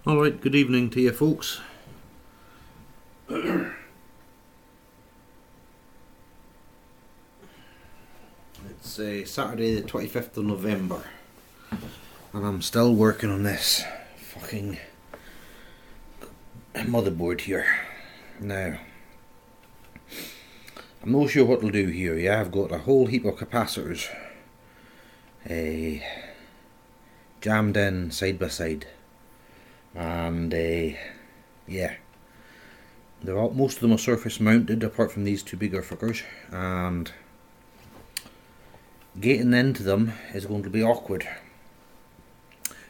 Alright, good evening to you folks. It's Saturday the 25th of November and I'm still working on this fucking motherboard here. Now, I'm not sure what to do here. Yeah, I've got a whole heap of capacitors jammed in side by side, and yeah, most of them are surface mounted apart from these two bigger fuckers, and getting into them is going to be awkward.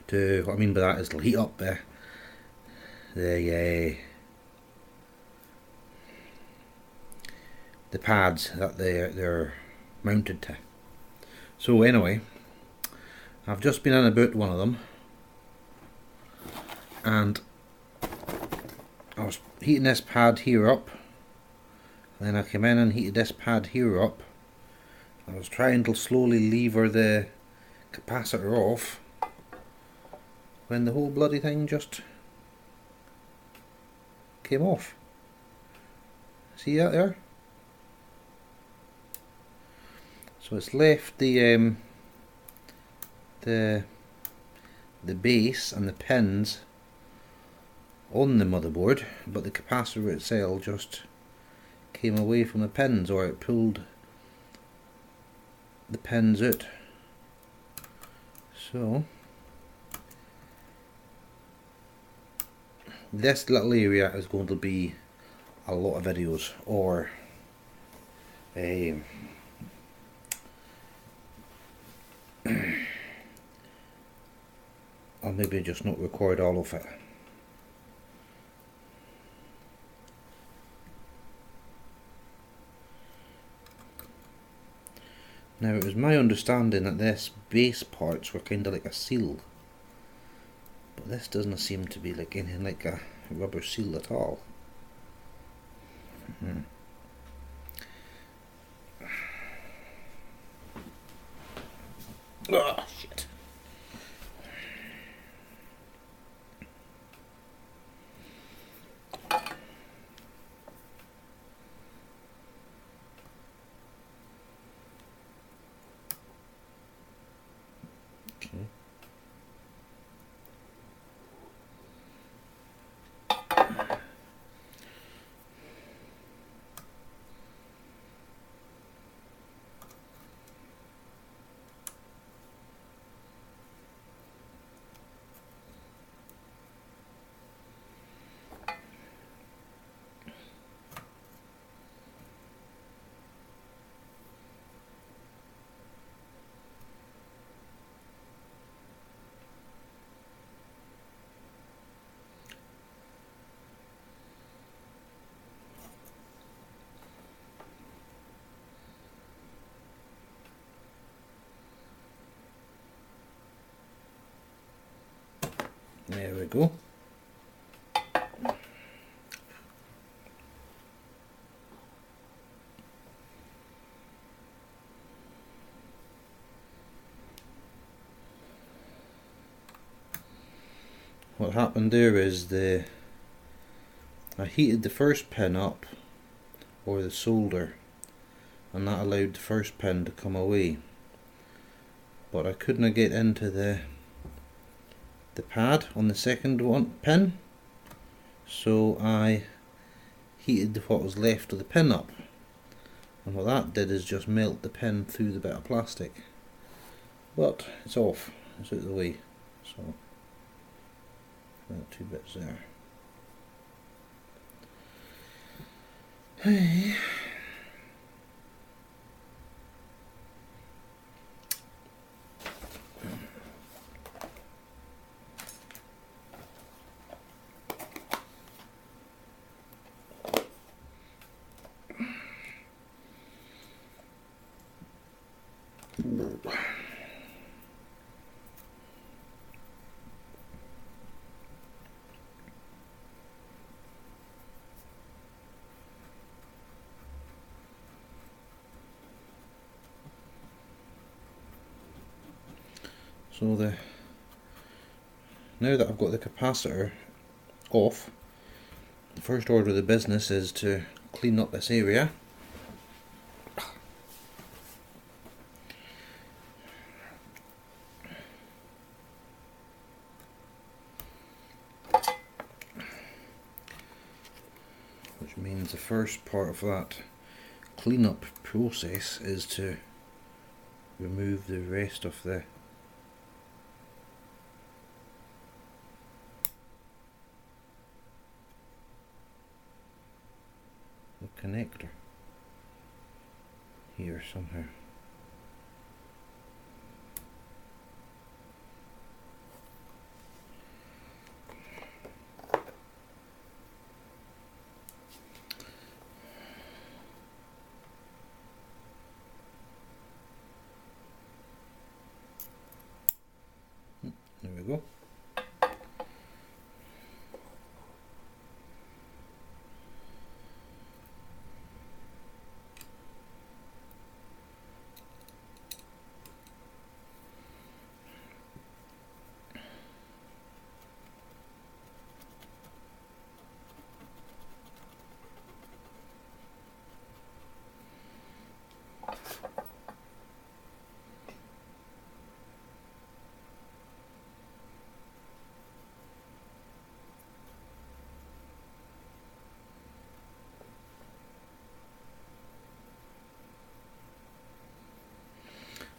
What I mean by that is it'll heat up the pads that they're mounted to. So anyway, I've just been in about one of them, and I was heating this pad here up, and then I came in and heated this pad here up. I was trying to slowly lever the capacitor off when the whole bloody thing just came off. See that there? So it's left the base and the pins on the motherboard, but the capacitor itself just came away from the pins, or it pulled the pins out. So this little area is going to be a lot of videos, or I'll maybe just not record all of it. Now, it was my understanding that this base parts were kind of like a seal, but this doesn't seem to be like anything like a rubber seal at all. Oh shit. Okay. There we go. What happened there is I heated the first pin up, or the solder, and that allowed the first pin to come away, but I couldn't get into the pad on the second pin, so I heated what was left of the pin up, and what that did is just melt the pin through the bit of plastic. But it's off, it's out of the way, so two bits there. Hey. So now that I've got the capacitor off, the first order of the business is to clean up this area. Which means the first part of that cleanup process is to remove the rest of the connector here somehow. There we go.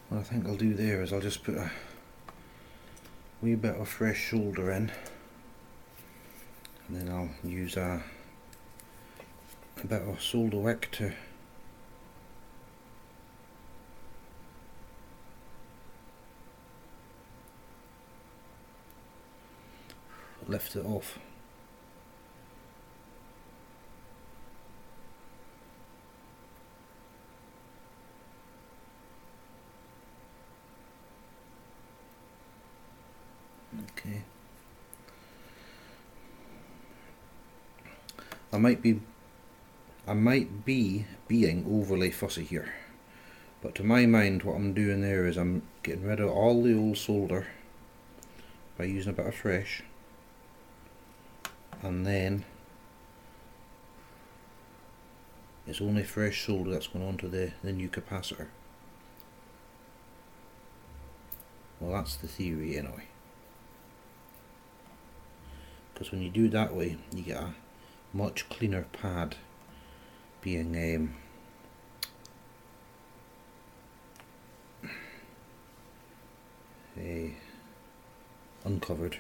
What I think I'll do there is I'll just put a wee bit of fresh solder in, and then I'll use a bit of solder wick to lift it off. Okay. I might be being overly fussy here, but to my mind what I'm doing there is I'm getting rid of all the old solder by using a bit of fresh, and then it's only fresh solder that's going onto the new capacitor. Well, that's the theory anyway, because when you do it that way you get a much cleaner pad being uncovered.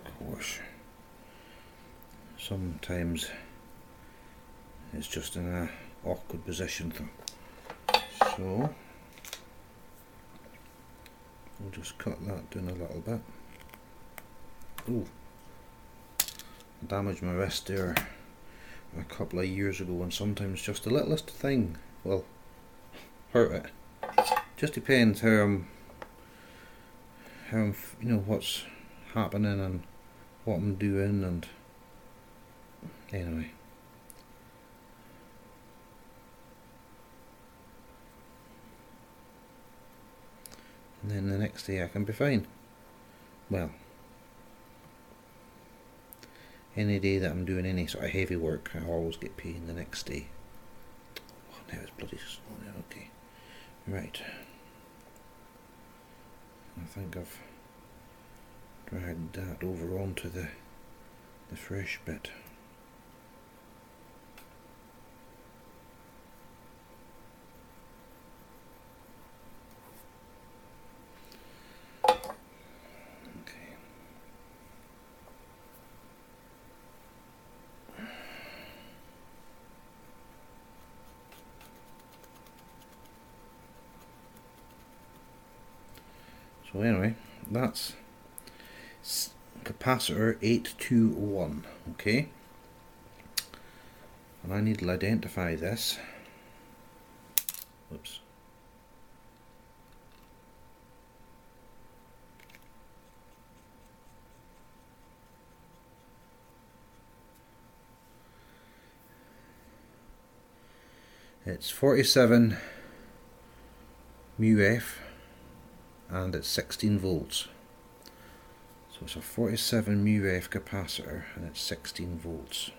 Of course, sometimes it's just in an awkward position, so we'll just cut that down a little bit. Oh, I damaged my wrist there a couple of years ago, and sometimes just the littlest thing will hurt it. Just depends how I'm, you know, what's happening and what I'm doing, and anyway. And then the next day I can be fine. Well, any day that I'm doing any sort of heavy work, I always get pain the next day. Oh, now it's bloody slow. Okay, right. I think I've dragged that over onto the fresh bit. So anyway, that's capacitor 821, okay? and I need to identify this. Whoops. It's 47 μF and it's 16 volts. So it's a 47 μF capacitor and it's 16 volts.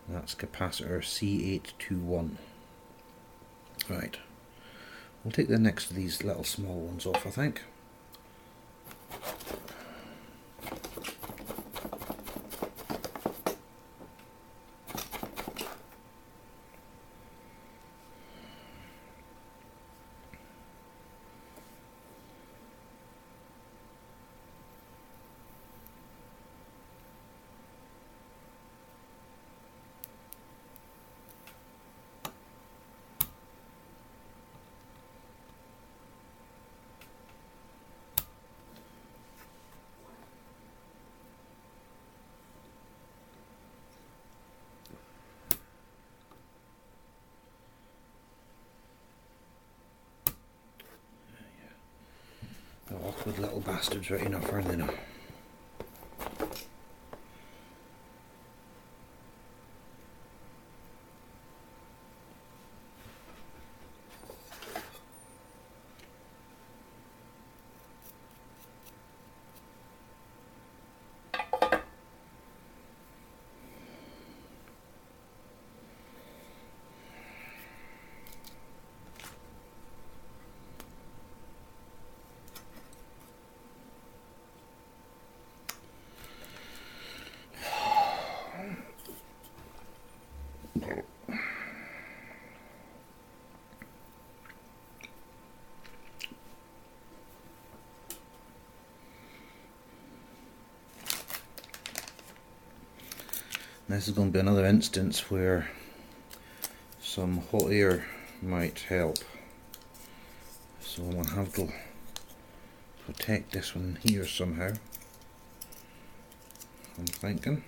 And that's capacitor C821. Right, we'll take the next of these little small ones off, I think. The awkward little bastards right enough, aren't they now? This is going to be another instance where some hot air might help. So I'm going to have to protect this one here somehow, I'm thinking.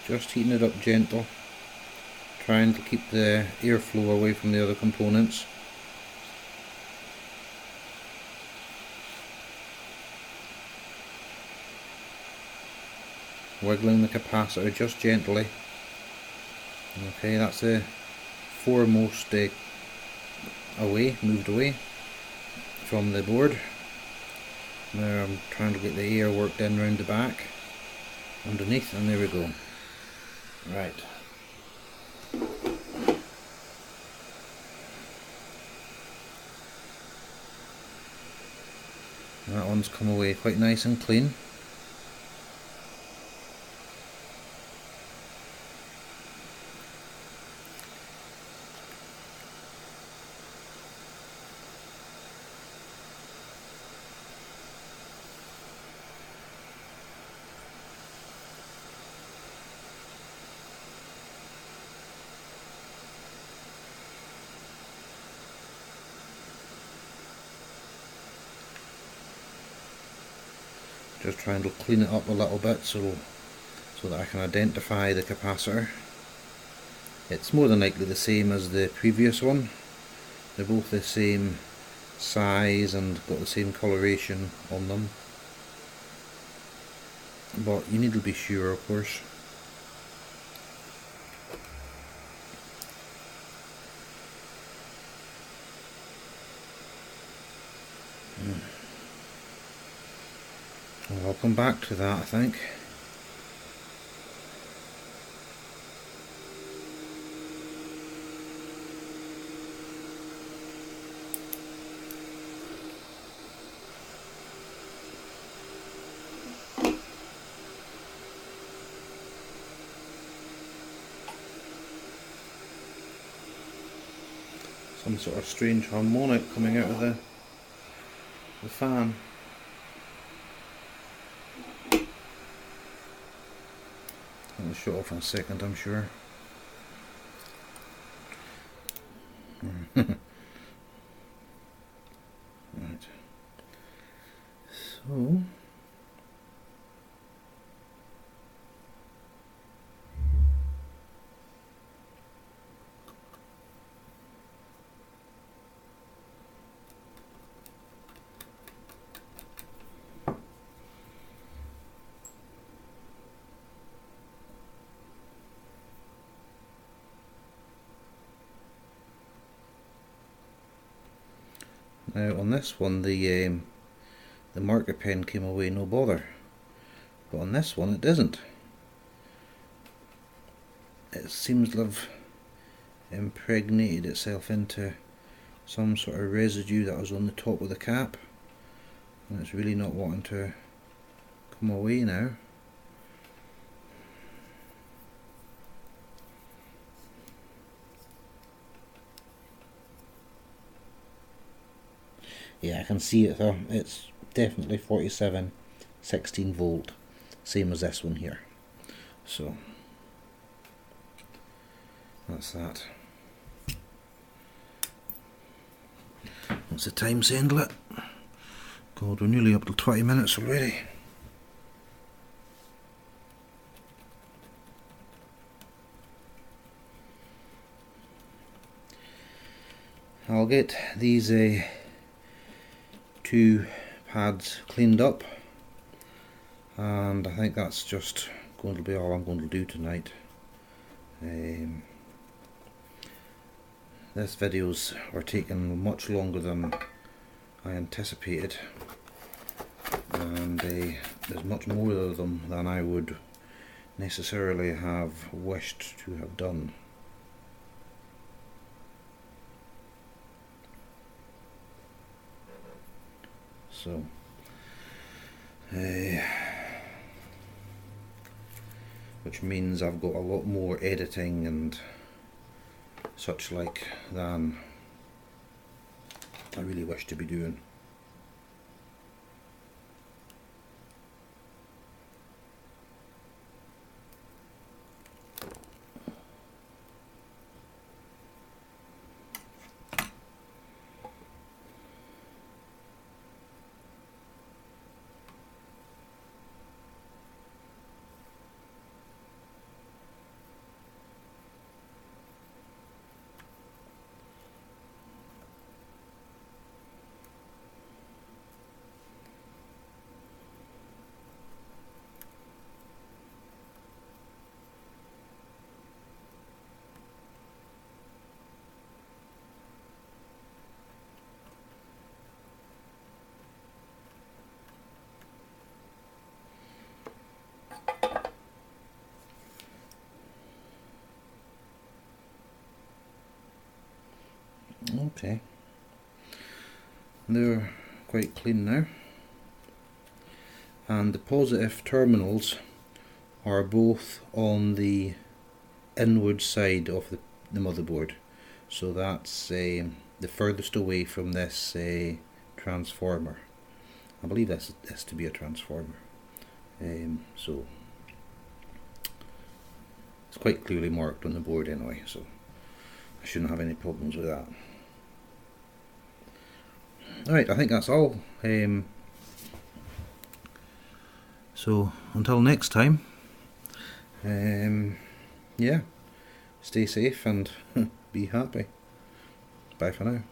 Just heating it up gentle, trying to keep the airflow away from the other components. Wiggling the capacitor just gently. Okay, that's the foremost moved away from the board. Now I'm trying to get the air worked in round the back, underneath, and there we go. Right. That one's come away quite nice and clean. Just trying to clean it up a little bit so that I can identify the capacitor. It's more than likely the same as the previous one. They're both the same size and got the same coloration on them. But you need to be sure, of course. Well, I'll come back to that, I think. Some sort of strange harmonic coming out of the fan. I'll shut off in a second, I'm sure. Right. So now on this one the marker pen came away no bother, but on this one it doesn't. It seems to have impregnated itself into some sort of residue that was on the top of the cap, and it's really not wanting to come away now. Yeah, I can see it though. It's definitely 47 16 volt, same as this one here. So that's that. What's the time, Sandlet? God, we're nearly up to 20 minutes already. I'll get these two pads cleaned up, and I think that's just going to be all I'm going to do tonight. This videos are taking much longer than I anticipated, and there's much more of them than I would necessarily have wished to have done. So which means I've got a lot more editing and such like than I really wish to be doing. Okay, they're quite clean now, and the positive terminals are both on the inward side of the motherboard, so that's the furthest away from this transformer. I believe this to be a transformer, so it's quite clearly marked on the board anyway, so I shouldn't have any problems with that. Alright, I think that's all. So until next time, yeah, stay safe and be happy. Bye for now.